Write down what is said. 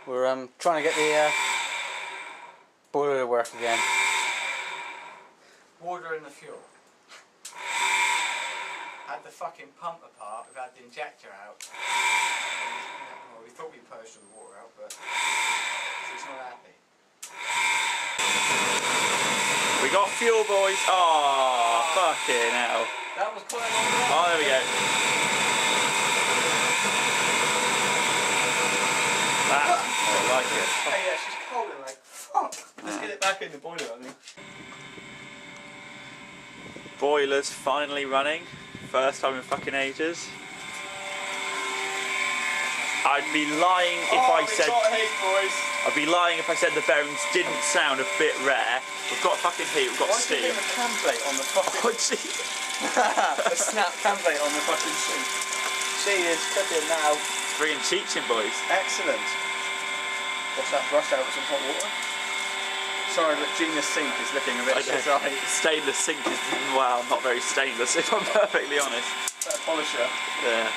We're trying to get the boiler to work again. Water in the fuel. Had the fucking pump apart, we've had the injector out. Well, we thought we purged all the water out, but she's not happy. We got fuel, boys. Oh, fucking hell. That was quite a long run. Oh, there we go. I like it. Hey, yeah, she's cold and like, fuck. Let's get it back in the boiler, I think. Boiler's finally running. First time in fucking ages. I'd be lying if I said. I'd be lying if I said the bearings didn't sound a bit rare. We've got fucking heat, we've got steam. Why do you have a cam plate on the fucking... Oh, gee. A snap cam plate on the fucking sink. She is cooking now. Bringing teaching, boys. Excellent. What's that, brush out with some hot water? Sorry, but Gina's sink is looking a bit dry. Stainless sink is, well, not very stainless if I'm perfectly honest. Is that a polisher? Yeah.